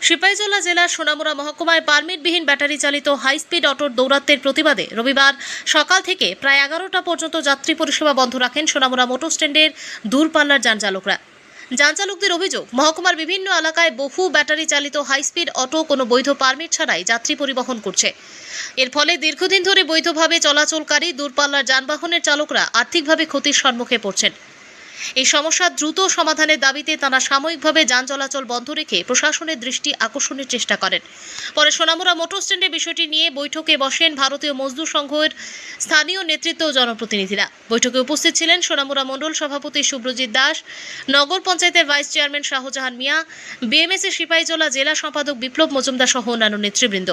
সিপাহীজলা জেলার সোনামুড়া মহকুমায় পারমিটবিহীন ব্যাটারি চালিত high speed অটোর দৌরাত্ম্যের প্রতিবাদে রবিবার সকাল থেকে প্রায় 11টা পর্যন্ত যাত্রী পরিষেবা বন্ধ রাখেন সোনামুড়া মোটর স্ট্যান্ডের দূরপাল্লার যান চালকরা। যান চালকদের অভিযোগ, মহকুমার বিভিন্ন এলাকায় বহু ব্যাটারি চালিত হাই স্পিড অটো কোনো বৈধ পারমিট ছাড়াই যাত্রী পরিবহন করছে। এর ফলে দীর্ঘদিন ধরে বৈধভাবে চলাচলকারী দূরপাল্লার যানবাহনের চালকরা আর্থিকভাবে ক্ষতির সম্মুখে পড়ছেন। এই সমস্যার দ্রুত সমাধানের দাবিতে তারা সাময়িকভাবে যান চলাচল বন্ধ রেখে প্রশাসনের দৃষ্টি আকর্ষণের চেষ্টা করেন। পরে সোনামুড়া মোটর স্ট্যান্ডে বিষয়টি নিয়ে বৈঠকে বসেন ভারতীয় মজদুর সংঘের স্থানীয় নেতৃত্ব ও জনপ্রতিনিধিরা। বৈঠকে উপস্থিত ছিলেন সোনামুড়া মণ্ডল সভাপতি সুব্রজিৎ দাস, নগর পঞ্চায়েতের ভাইস চেয়ারম্যান শাহজাহান মিয়া, বিএমএস-এর সিপাহীজলা জেলা সম্পাদক বিপ্লব মজুমদার সহ অন্যান্য নেতৃবৃন্দ।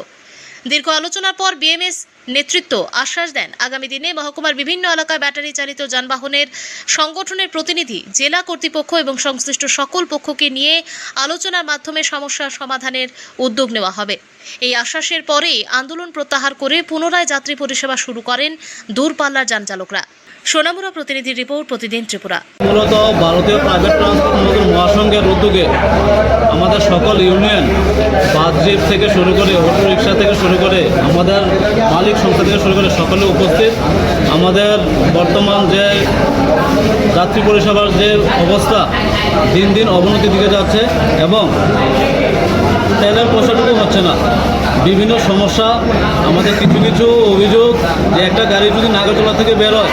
দীর্ঘ আলোচনার পর বিএমএস নেতৃত্ব আশ্বাস দেন আগামী দিনে মহকুমার বিভিন্ন এলাকায় ব্যাটারি চালিত যানবাহনের সংগঠনের প্রতিনিধি, জেলা কর্তৃপক্ষ এবং সংশ্লিষ্ট সকল পক্ষকে নিয়ে আলোচনার মাধ্যমে সমস্যার সমাধানের উদ্যোগ নেওয়া হবে। এই আশ্বাসের পরেই আন্দোলন প্রত্যাহার করে পুনরায় যাত্রী পরিষেবা শুরু করেন দূরপাল্লার যান চালকরা। সোনামুড়া প্রতিনিধির রিপোর্ট, প্রতিদিন ত্রিপুরা। মূলত ভারতীয় প্রাইভেট ট্রান্সপোর্ট মজদুর মহাসংঘের উদ্যোগে আমাদের সকল ইউনিয়ন, বাস জিপ থেকে শুরু করে অটো রিক্সা থেকে শুরু করে আমাদের মালিক সংস্থা থেকে শুরু করে সকলে উপস্থিত। আমাদের বর্তমান যে যাত্রী পরিষেবার যে অবস্থা দিন দিন অবনতির দিকে যাচ্ছে এবং তেলের পয়সাটুকু হচ্ছে না। বিভিন্ন সমস্যা, আমাদের কিছু কিছু অভিযোগ যে একটা গাড়ি যদি নাগরতলা থেকে বের হয়,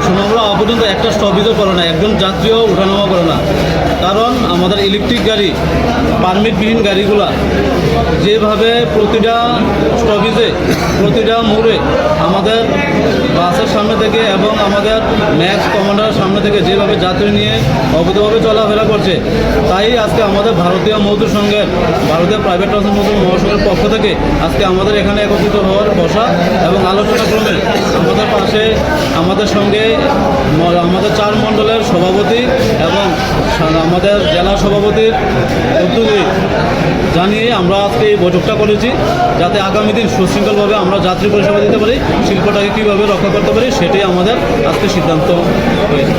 সোনামুড়া পর্যন্ত একটা স্টপেজও করে না, একজন যাত্রীও ওঠানামা করে না। কারণ আমাদের ইলেকট্রিক গাড়ি, পারমিটবিহীন গাড়িগুলা যেভাবে প্রতিটা স্টপেজে, প্রতিটা মোড়ে আমাদের বাসের সামনে থেকে এবং আমাদের ম্যাক্স কমান্ডারের সামনে থেকে যেভাবে যাত্রী নিয়ে অবৈধভাবে চলাফেরা করছে, তাই আজকে আমাদের ভারতীয় মজদুর সংঘের, ভারতীয় প্রাইভেট ট্রান্সপোর্ট মজদুর মহাসংঘের পক্ষ থেকে আজকে আমাদের এখানে একত্রিত হওয়ার বসা এবং আলোচনা ক্রমে আমাদের পাশে আমাদের সঙ্গে আমাদের 4 মণ্ডলের সভাপতি এবং আমাদের জেলা সভাপতির উদ্যোগে জানিয়ে আমরা আজকে এই বৈঠকটা করেছি, যাতে আগামী দিন সুশৃঙ্খলভাবে আমরা যাত্রী পরিষেবা দিতে পারি, শিল্পটাকে কীভাবে রক্ষা করতে পারি, সেটাই আমাদের আজকে সিদ্ধান্ত হয়েছে।